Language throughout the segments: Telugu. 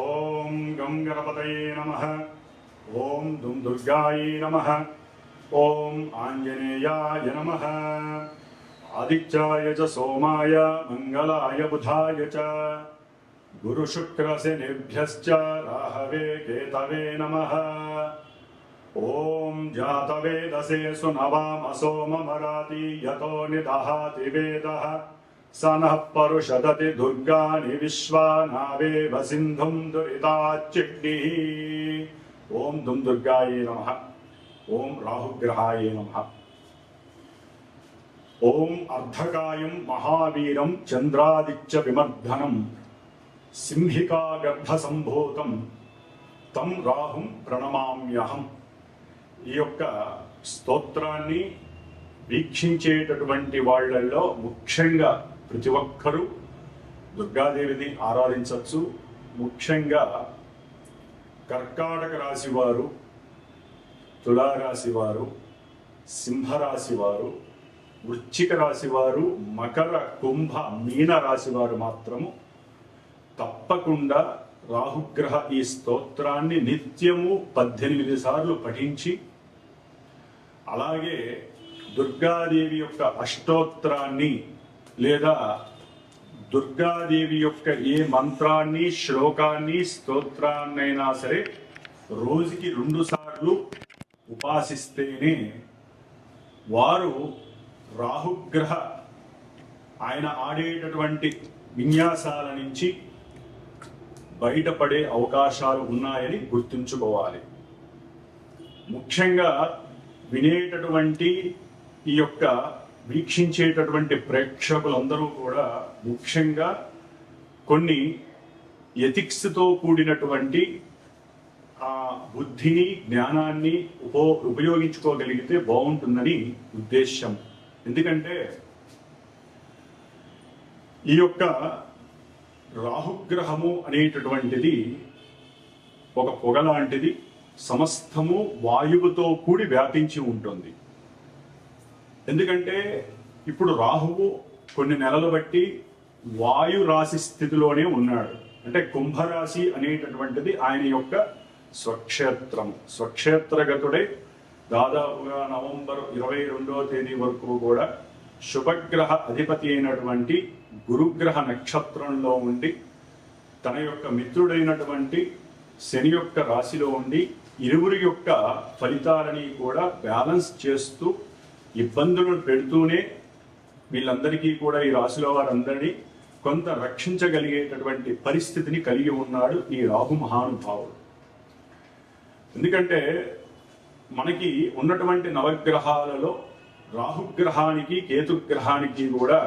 ఓం గం గణపతయే నమః. ఓం దుం దుర్గాయే నమః. ఓం ఆంజనేయాయ నమః. ఆదిత్యాయ చ సోమాయ మంగళాయ బుధాయ చ గురు శుక్ర శనిభ్యశ్చ రాహవే కేతవే నమః. ఓం జాతవేదసే సునవామసో మమరాతి యతో నిదహాతి వేదః స నః పరుషదతి దుర్గాని విశ్వానావేవ సింధుం దురితాచ్చిడ్డిః. ఓం దుం దుర్గాయే నమః. ఓం రాహుగ్రహాయ నమః. ఓం అర్ధకాయం మహావీరం చంద్రాదిత్య విమర్ధనం సింహికా గర్భ సంభూతం తం రాహుం ప్రణమామ్యహం. ఈ యొక్క స్తోత్రాన్ని వీక్షించేటటువంటి వాళ్ళల్లో ముఖ్యంగా ప్రతి ఒక్కరూ దుర్గాదేవిని ఆరాధించవచ్చు. ముఖ్యంగా కర్కాటక రాశి వారు, తులారాశి వారు, సింహరాశి వారు, వృశ్చిక రాశి వారు, మకర కుంభ మీన రాశి వారు మాత్రము తప్పకుండా రాహుగ్రహ ఈ స్తోత్రాన్ని నిత్యము 18 సార్లు పఠించి, అలాగే దుర్గాదేవి యొక్క అష్టోత్తరాన్ని లేదా దుర్గాదేవి యొక్క ఏ మంత్రాన్ని, శ్లోకాన్ని, స్తోత్రాన్నైనా సరే రోజుకి 2 సార్లు ఉపాసిస్తేనే వారు రాహుగ్రహ ఆయన ఆడేటటువంటి విన్యాసాల నుంచి బయటపడే అవకాశాలు ఉన్నాయని గుర్తుంచుకోవాలి. ముఖ్యంగా వినేటటువంటి ఈ యొక్క వీక్షించేటటువంటి ప్రేక్షకులందరూ కూడా ముఖ్యంగా కొన్ని ఎథిక్స్తో కూడినటువంటి ఆ బుద్ధిని, జ్ఞానాన్ని ఉపయోగించుకోగలిగితే బాగుంటుందని ఉద్దేశం. ఎందుకంటే ఈ యొక్క రాహుగ్రహము అనేటటువంటిది ఒక పొగ లాంటిది. సమస్తము వాయువుతో కూడి వ్యాపించి ఉంటుంది. ఎందుకంటే ఇప్పుడు రాహువు కొన్ని నెలలు బట్టి వాయు రాశి స్థితిలోనే ఉన్నాడు. అంటే కుంభరాశి అనేటటువంటిది ఆయన యొక్క స్వక్షేత్రము. స్వక్షేత్రగతుడై దాదాపుగా నవంబర్ 22వ తేదీ వరకు కూడా శుభగ్రహ అధిపతి అయినటువంటి గురుగ్రహ నక్షత్రంలో ఉండి తన యొక్క మిత్రుడైనటువంటి శని యొక్క రాశిలో ఉండి ఇరువురి యొక్క ఫలితాలని కూడా బ్యాలెన్స్ చేస్తూ ఇబ్బందులను పెడుతూనే వీళ్ళందరికీ కూడా, ఈ రాశిలో వారందరినీ కొంత రక్షించగలిగేటటువంటి పరిస్థితిని కలిగి ఉన్నాడు ఈ రాహు మహానుభావుడు. ఎందుకంటే మనకి ఉన్నటువంటి నవగ్రహాలలో రాహుగ్రహానికి, కేతుగ్రహానికి కూడా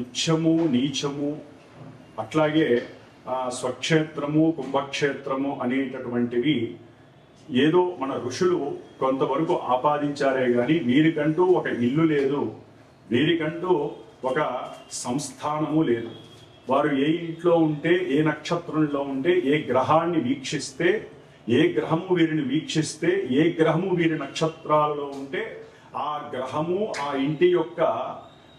ఉచ్చము, నీచము, అట్లాగే స్వక్షేత్రము, కుంభక్షేత్రము అనేటటువంటివి ఏదో మన ఋషులు కొంతవరకు ఆపాదించారే కానీ వీరికంటూ ఒక ఇల్లు లేదు, వీరికంటూ ఒక సంస్థానము లేదు. వారు ఏ ఇంట్లో ఉంటే, ఏ నక్షత్రంలో ఉంటే, ఏ గ్రహాన్ని వీక్షిస్తే, ఏ గ్రహము వీరిని వీక్షిస్తే, ఏ గ్రహము వీరి నక్షత్రాలలో ఉంటే ఆ గ్రహము ఆ ఇంటి యొక్క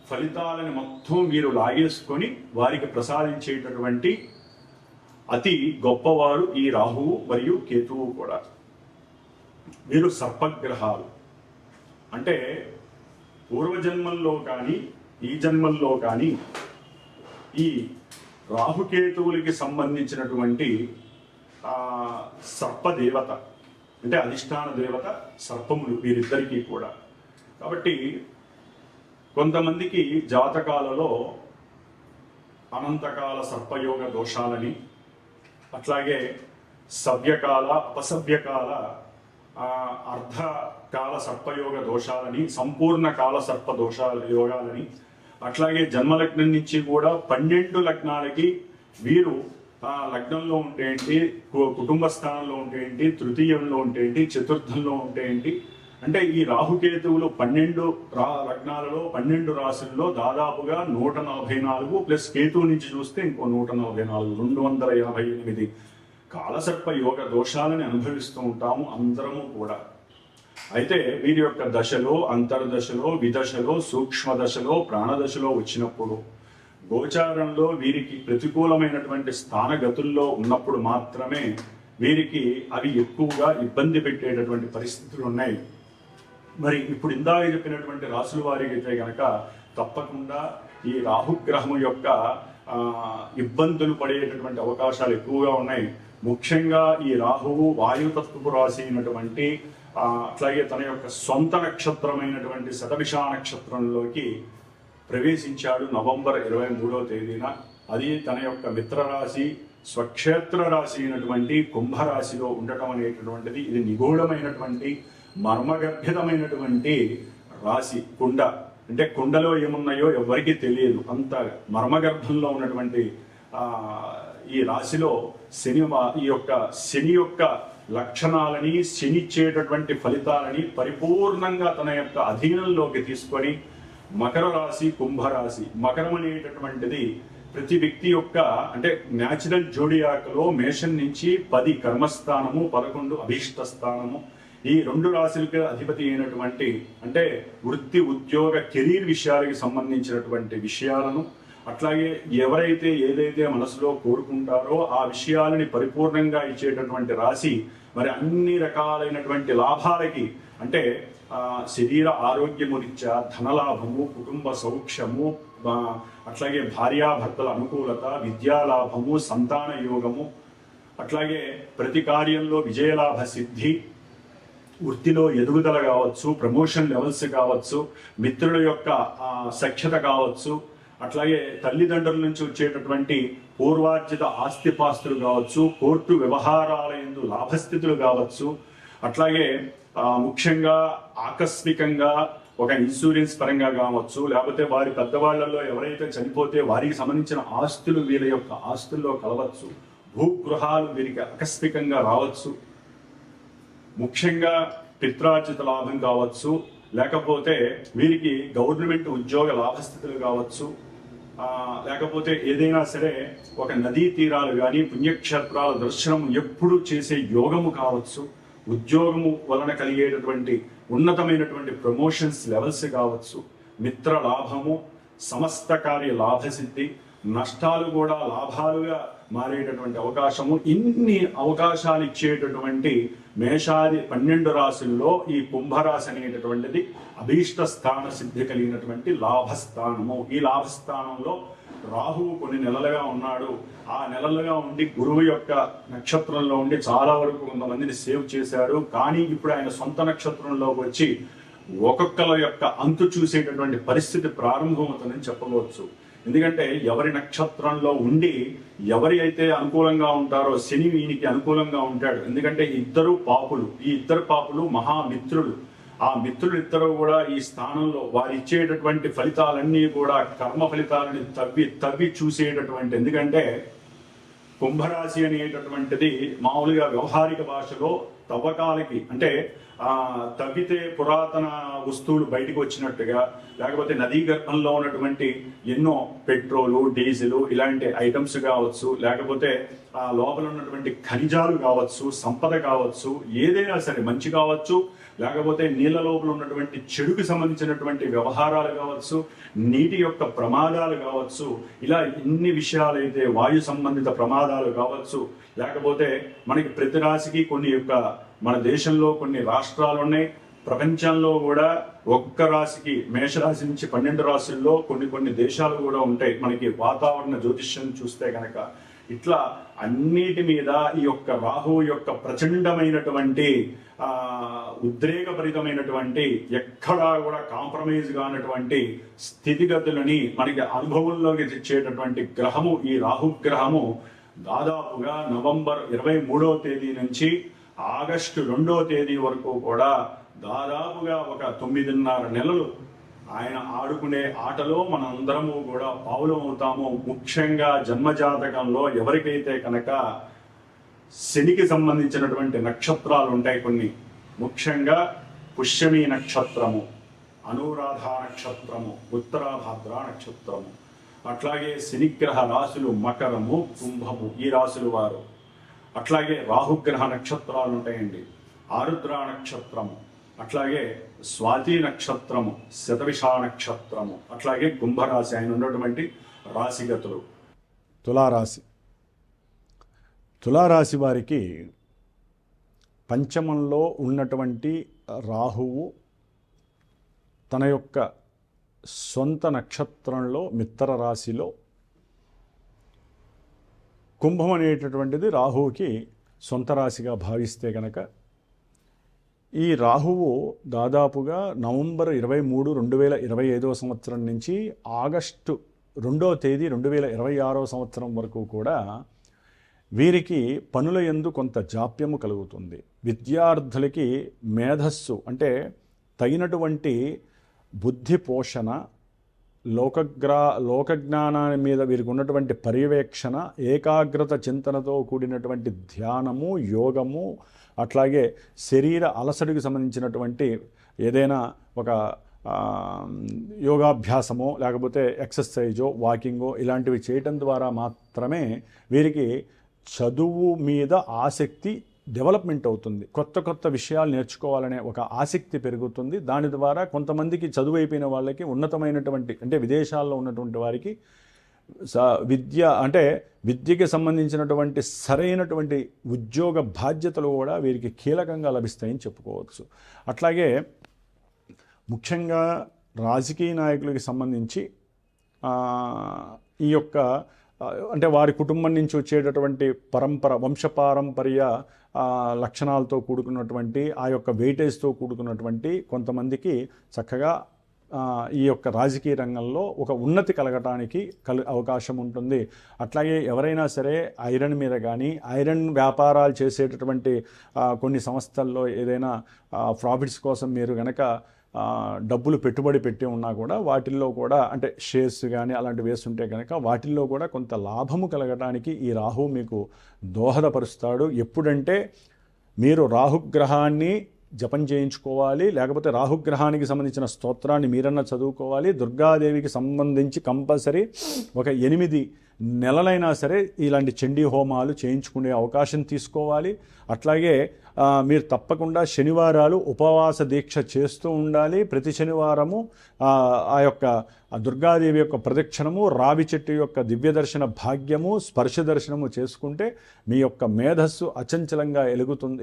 ఫలితాలను మొత్తం వీరు లాగేసుకొని వారికి ప్రసాదించేటటువంటి అతి గొప్పవారు ఈ రాహువు మరియు కేతువు కూడా. వీరు సర్పగ్రహాలు. అంటే పూర్వజన్మల్లో కానీ ఈ జన్మల్లో కానీ ఈ రాహుకేతువులకి సంబంధించినటువంటి సర్పదేవత, అంటే అధిష్టాన దేవత సర్పములు వీరిద్దరికీ కూడా. కాబట్టి కొంతమందికి జాతకాలలో అనంతకాల సర్పయోగ దోషాలని, అట్లాగే సవ్యకాల, అపసవ్యకాల, అర్ధకాల సర్పయోగ దోషాలని, సంపూర్ణ కాల సర్ప యోగాలని, అట్లాగే జన్మలగ్నం నుంచి కూడా 12 లగ్నాలకి వీరు లగ్నంలో ఉంటే ఏంటి, కుటుంబ స్థానంలో ఉంటే ఏంటి, తృతీయంలో ఉంటే ఏంటి, చతుర్థంలో ఉంటే ఏంటి, అంటే ఈ రాహుకేతువులు 12 లగ్నాలలో 12 రాశుల్లో దాదాపుగా 144 ప్లస్ కేతువు నుంచి చూస్తే ఇంకో 144, 288 కాలసర్ప యోగ దోషాలని అనుభవిస్తూ ఉంటాము అందరము కూడా. అయితే వీరి యొక్క దశలో, అంతర్దశలో, విదశలో, సూక్ష్మ దశలో, ప్రాణదశలో వచ్చినప్పుడు గోచారంలో వీరికి ప్రతికూలమైనటువంటి స్థానగతుల్లో ఉన్నప్పుడు మాత్రమే వీరికి అవి ఎక్కువగా ఇబ్బంది పెట్టేటటువంటి పరిస్థితులు ఉన్నాయి. మరి ఇప్పుడు ఇందాక చెప్పినటువంటి రాసుల వారికి అయితే కనుక తప్పకుండా ఈ రాహుగ్రహము యొక్క ఇబ్బందులు పడేటటువంటి అవకాశాలు ఎక్కువగా ఉన్నాయి. ముఖ్యంగా ఈ రాహువు వాయుతత్వపు రాశి అయినటువంటి అట్లాగే తన యొక్క సొంత నక్షత్రమైనటువంటి శతభిష నక్షత్రంలోకి ప్రవేశించాడు నవంబర్ 23వ తేదీన. అది తన యొక్క మిత్రరాశి స్వక్షేత్ర రాశి అయినటువంటి కుంభరాశిలో ఉండటం అనేటటువంటిది ఇది నిగూఢమైనటువంటి మర్మగర్భితమైనటువంటి రాశి. కుండ అంటే కుండలో ఏమున్నాయో ఎవరికీ తెలియదు, అంత మర్మగర్భంలో ఉన్నటువంటి ఈ రాశిలో శని యొక్క లక్షణాలని, శని ఇచ్చేటటువంటి ఫలితాలని పరిపూర్ణంగా తన యొక్క అధీనంలోకి తీసుకొని మకర రాశి, కుంభరాశి. మకరం అనేటటువంటిది ప్రతి వ్యక్తి యొక్క అంటే న్యాచురల్ జోడియాక్లో మేషం నుంచి 10 కర్మస్థానము, 11 అభీష్ట స్థానము. ఈ 2 రాశులకు అధిపతి అయినటువంటి అంటే వృత్తి, ఉద్యోగ, కెరీర్ విషయాలకు సంబంధించినటువంటి విషయాలను, అట్లాగే ఎవరైతే ఏదైతే మనసులో కోరుకుంటారో ఆ విషయాలని పరిపూర్ణంగా ఇచ్చేటటువంటి రాశి. మరి అన్ని రకాలైనటువంటి లాభాలకి అంటే శరీర ఆరోగ్యము రీత్యా ధనలాభము, కుటుంబ సౌఖ్యము, అట్లాగే భార్యాభర్తల అనుకూలత, విద్యాలాభము, సంతాన యోగము, అట్లాగే ప్రతి కార్యంలో విజయలాభ సిద్ధి, వృత్తిలో ఎదుగుదల కావచ్చు, ప్రమోషన్ లెవెల్స్ కావచ్చు, మిత్రుల యొక్క సఖ్యత కావచ్చు, అట్లాగే తల్లిదండ్రుల నుంచి వచ్చేటటువంటి పూర్వార్జిత ఆస్తిపాస్తులు కావచ్చు, కోర్టు వ్యవహారాల యందు లాభస్థితులు కావచ్చు, అట్లాగే ముఖ్యంగా ఆకస్మికంగా ఒక ఇన్సూరెన్స్ పరంగా కావచ్చు, లేకపోతే వారి పెద్దవాళ్లలో ఎవరైతే చనిపోతే వారికి సంబంధించిన ఆస్తులు వీరి యొక్క ఆస్తుల్లో కలవచ్చు, భూగృహాలు వీరికి ఆకస్మికంగా రావచ్చు, ముఖ్యంగా పిత్రార్జిత లాభం కావచ్చు, లేకపోతే వీరికి గవర్నమెంట్ ఉద్యోగ లాభస్థితులు కావచ్చు, లేకపోతే ఏదైనా సరే ఒక నదీ తీరాలు కానీ పుణ్యక్షేత్రాల దర్శనం ఎప్పుడు చేసే యోగము కావచ్చు, ఉద్యోగము వలన కలిగేటటువంటి ఉన్నతమైనటువంటి ప్రమోషన్స్ లెవెల్స్ కావచ్చు, మిత్ర లాభము, సమస్త కార్య లాభసిద్ధి, నష్టాలు కూడా లాభాలుగా మారేటటువంటి అవకాశము. ఇన్ని అవకాశాలు ఇచ్చేటటువంటి మేషాది 12 రాశుల్లో ఈ కుంభరాశి అనేటటువంటిది అభీష్ట స్థాన సిద్ధి కలిగినటువంటి లాభస్థానము. ఈ లాభస్థానంలో రాహువు కొన్ని నెలలుగా ఉన్నాడు. ఆ నెలలుగా ఉండి గురువు యొక్క నక్షత్రంలో ఉండి చాలా వరకు కొంతమందిని సేవ్ చేశాడు. కానీ ఇప్పుడు ఆయన సొంత నక్షత్రంలోకి వచ్చి ఒక్కొక్కల యొక్క అంతు చూసేటటువంటి పరిస్థితి ప్రారంభమవుతుందని చెప్పవచ్చు. ఎందుకంటే ఎవరి నక్షత్రంలో ఉండి ఎవరి అయితే అనుకూలంగా ఉంటారో శని వీనికి అనుకూలంగా ఉంటాడు. ఎందుకంటే ఇద్దరు పాపులు, ఈ ఇద్దరు పాపులు మహామిత్రులు. ఆ మిత్రులు ఇద్దరు కూడా ఈ స్థానంలో వారు ఇచ్చేటటువంటి ఫలితాలన్నీ కూడా కర్మ ఫలితాలని తవ్వి చూసేటటువంటి. ఎందుకంటే కుంభరాశి అనేటటువంటిది మామూలుగా వ్యవహారిక భాషలో తవ్వకాలకి అంటే తవ్వితే పురాతన వస్తువులు బయటకు వచ్చినట్టుగా, లేకపోతే నదీ గర్భంలో ఉన్నటువంటి ఎన్నో పెట్రోలు, డీజిల్ ఇలాంటి ఐటమ్స్ కావచ్చు, లేకపోతే ఆ లోపల ఉన్నటువంటి ఖనిజాలు కావచ్చు, సంపద కావచ్చు, ఏదైనా సరే మంచి కావచ్చు, లేకపోతే నీళ్ళ లోపల ఉన్నటువంటి చెడుకు సంబంధించినటువంటి వ్యవహారాలు కావచ్చు, నీటి యొక్క ప్రమాదాలు కావచ్చు, ఇలా ఎన్ని విషయాలైతే వాయు సంబంధిత ప్రమాదాలు కావచ్చు, లేకపోతే మనకి ప్రతి రాశికి కొన్ని యొక్క మన దేశంలో కొన్ని రాష్ట్రాలు ఉన్నాయి, ప్రపంచంలో కూడా ఒక్క రాశికి మేషరాశి నుంచి 12 రాశుల్లో కొన్ని దేశాలు కూడా ఉంటాయి. మనకి వాతావరణ జ్యోతిష్యం చూస్తే కనుక ఇట్లా అన్నిటి మీద ఈ యొక్క రాహువు యొక్క ప్రచండమైనటువంటి ఉద్రేకభరితమైనటువంటి ఎక్కడా కూడా కాంప్రమైజ్ కానటువంటి స్థితిగతులని మనకి అనుభవంలోకి తెచ్చేటటువంటి గ్రహము ఈ రాహుగ్రహము. దాదాపుగా నవంబర్ 23వ తేదీ నుంచి ఆగస్టు 2వ తేదీ వరకు కూడా దాదాపుగా ఒక 9.5 నెలలు ఆయన ఆడుకునే ఆటలో మనందరము కూడా పావులం అవుతాము. ముఖ్యంగా జన్మజాతకంలో ఎవరికైతే కనుక శనికి సంబంధించినటువంటి నక్షత్రాలు ఉంటాయి కొన్ని, ముఖ్యంగా పుష్యమి నక్షత్రము, అనురాధ నక్షత్రము, ఉత్తరాభాద్ర నక్షత్రము, అట్లాగే శనిగ్రహ రాశులు మకరము, కుంభము ఈ రాశులు వారు. అట్లాగే రాహుగ్రహ నక్షత్రాలు ఉంటాయండి, ఆరుద్ర నక్షత్రము, అట్లాగే స్వాతి నక్షత్రము, శతవిష నక్షత్రము, అట్లాగే కుంభరాశి ఆయన ఉన్నటువంటి రాశిగతులు. తులారాశి. తులారాశి వారికి పంచమంలో ఉన్నటువంటి రాహువు తన యొక్క సొంత నక్షత్రంలో మిత్ర రాశిలో, కుంభం అనేటటువంటిది రాహువుకి సొంత రాశిగా భావిస్తే కనుక ఈ రాహువు దాదాపుగా నవంబర్ 23, 2025 సంవత్సరం నుంచి ఆగస్టు 2వ తేదీ 2026 సంవత్సరం వరకు కూడా వీరికి పనుల యందు కొంత జాప్యము కలుగుతుంది. విద్యార్థులకి మేధస్సు అంటే తగినటువంటి బుద్ధి పోషణ, లోకజ్ఞానాన్ని మీద వీరికి ఉన్నటువంటి పర్యవేక్షణ, ఏకాగ్రత చింతనతో కూడినటువంటి ధ్యానము, యోగము, అట్లాగే శరీర అలసడికి సంబంధించినటువంటి ఏదైనా ఒక యోగాభ్యాసమో లేకపోతే ఎక్సర్సైజో వాకింగో ఇలాంటివి చేయటం ద్వారా మాత్రమే వీరికి చదువు మీద ఆసక్తి డెవలప్మెంట్ అవుతుంది. కొత్త కొత్త విషయాలు నేర్చుకోవాలనే ఒక ఆసక్తి పెరుగుతుంది. దాని ద్వారా కొంతమందికి చదువు అయిపోయిన వాళ్ళకి ఉన్నతమైనటువంటి అంటే విదేశాల్లో ఉన్నటువంటి వారికి విద్యకి సంబంధించినటువంటి సరైనటువంటి ఉద్యోగ బాధ్యతలు కూడా వీరికి కీలకంగా లభిస్తాయని చెప్పుకోవచ్చు. అట్లాగే ముఖ్యంగా రాజకీయ నాయకులకి సంబంధించి ఈ యొక్క అంటే వారి కుటుంబం నుంచి వచ్చేటటువంటి వంశపారంపర్య లక్షణాలతో కూడుకున్నటువంటి ఆ యొక్క వెయిటేజ్తో కూడుకున్నటువంటి కొంతమందికి చక్కగా ఈ యొక్క రాజకీయ రంగంలో ఒక ఉన్నతి కలగటానికి అవకాశం ఉంటుంది. అట్లాగే ఎవరైనా సరే ఐరన్ మీద కానీ ఐరన్ వ్యాపారాలు చేసేటటువంటి కొన్ని సంస్థల్లో ఏదైనా ప్రాఫిట్స్ కోసం మీరు కనుక డబ్బులు పెట్టుబడి పెట్టి ఉన్నా కూడా వాటిల్లో కూడా అంటే షేర్స్ కానీ అలాంటివి వేస్తుంటే కనుక వాటిల్లో కూడా కొంత లాభము కలగడానికి ఈ రాహువు మీకు దోహదపరుస్తాడు. ఎప్పుడంటే మీరు రాహుగ్రహాన్ని జపం చేయించుకోవాలి, లేకపోతే రాహుగ్రహానికి సంబంధించిన స్తోత్రాన్ని మీరన్నా చదువుకోవాలి. దుర్గాదేవికి సంబంధించి కంపల్సరీ ఒక 8 నెలలైనా సరే ఇలాంటి చండీ హోమాలు చేయించుకునే అవకాశం తీసుకోవాలి. అట్లాగే మీరు తప్పకుండా శనివారాలు ఉపవాస దీక్ష చేస్తూ ఉండాలి. ప్రతి శనివారము ఆ యొక్క దుర్గాదేవి యొక్క ప్రదక్షిణము, రావి చెట్టు యొక్క దివ్య దర్శన భాగ్యము, స్పర్శ దర్శనము చేసుకుంటే మీ యొక్క మేధస్సు అచంచలంగా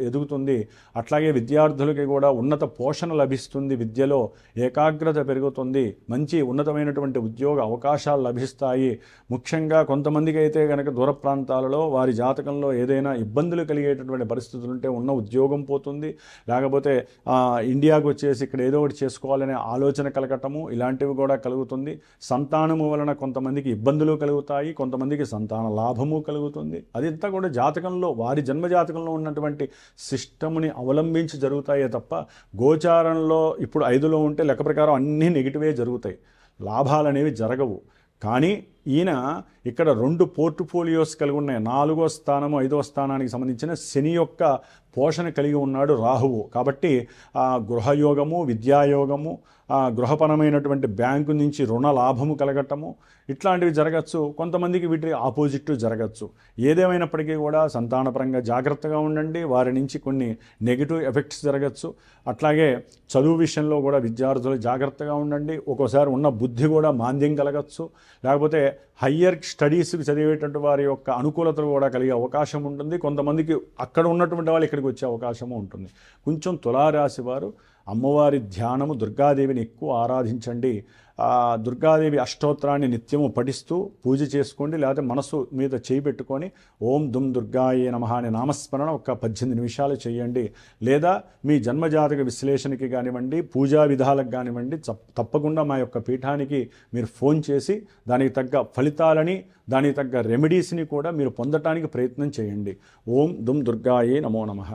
ఎదుగుతుంది. అట్లాగే విద్యార్థులకి కూడా ఉన్నత పోషణ లభిస్తుంది, విద్యలో ఏకాగ్రత పెరుగుతుంది, మంచి ఉన్నతమైనటువంటి ఉద్యోగ అవకాశాలు లభిస్తాయి. ముఖ్యంగా కొంతమందికి అయితే కనుక దూర ప్రాంతాలలో వారి జాతకంలో ఏదైనా ఇబ్బందులు కలిగేటటువంటి పరిస్థితులు ఉంటే ఉన్న ఉద్యోగం పోతుంది, లేకపోతే ఇండియాకు వచ్చేసి ఇక్కడ ఏదో ఒకటి చేసుకోవాలనే ఆలోచన కలగటము ఇలాంటివి కూడా కలుగుతుంది. సంతానము వలన కొంతమందికి ఇబ్బందులు కలుగుతాయి, కొంతమందికి సంతాన లాభము కలుగుతుంది. అదంతా కూడా జాతకంలో వారి జన్మ జాతకంలో ఉన్నటువంటి సిస్టమ్ని అవలంబించి జరుగుతాయే తప్ప గోచారంలో ఇప్పుడు 5లో ఉంటే లెక్క ప్రకారం అన్నీ నెగిటివే జరుగుతాయి, లాభాలనేవి జరగవు. కానీ ఈయన ఇక్కడ 2 పోర్ట్ఫోలియోస్ కలిగి ఉన్నాయి. 4వ స్థానము 5వ స్థానానికి సంబంధించిన శని యొక్క పోషణ కలిగి ఉన్నాడు రాహువు. కాబట్టి గృహయోగము, విద్యాయోగము, గృహపరమైనటువంటి బ్యాంకు నుంచి రుణ లాభము కలగటము ఇట్లాంటివి జరగచ్చు. కొంతమందికి వీటి ఆపోజిట్ జరగచ్చు. ఏదేమైనప్పటికీ కూడా సంతానపరంగా జాగ్రత్తగా ఉండండి. వారి నుంచి కొన్ని నెగిటివ్ ఎఫెక్ట్స్ జరగచ్చు. అట్లాగే చదువు విషయంలో కూడా విద్యార్థులు జాగ్రత్తగా ఉండండి. ఒక్కోసారి ఉన్న బుద్ధి కూడా మాంద్యం కలగచ్చు, లేకపోతే హయ్యర్ స్టడీస్కి చదివేటువంటి వారి యొక్క అనుకూలతలు కూడా కలిగే అవకాశం ఉంటుంది. కొంతమందికి అక్కడ ఉన్నటువంటి వాళ్ళు ఇక్కడికి వచ్చే అవకాశము ఉంటుంది. కొంచెం తులారాశి వారు అమ్మవారి ధ్యానము, దుర్గాదేవిని ఎక్కువ ఆరాధించండి. దుర్గాదేవి అష్టోత్తరాన్ని నిత్యము పఠిస్తూ పూజ చేసుకోండి. లేకపోతే మనసు మీద చేయి పెట్టుకొని ఓం దుమ్ దుర్గాయే నమః అనే నామస్మరణ ఒక 18 నిమిషాలు చేయండి. లేదా మీ జన్మజాతక విశ్లేషణకి కానివ్వండి, పూజా విధాలకు కానివ్వండి, తప్పకుండా మా యొక్క పీఠానికి మీరు ఫోన్ చేసి దానికి తగ్గ ఫలితాలని, దానికి తగ్గ రెమెడీస్ని కూడా మీరు పొందటానికి ప్రయత్నం చేయండి. ఓం దుమ్ దుర్గాయే నమో నమః.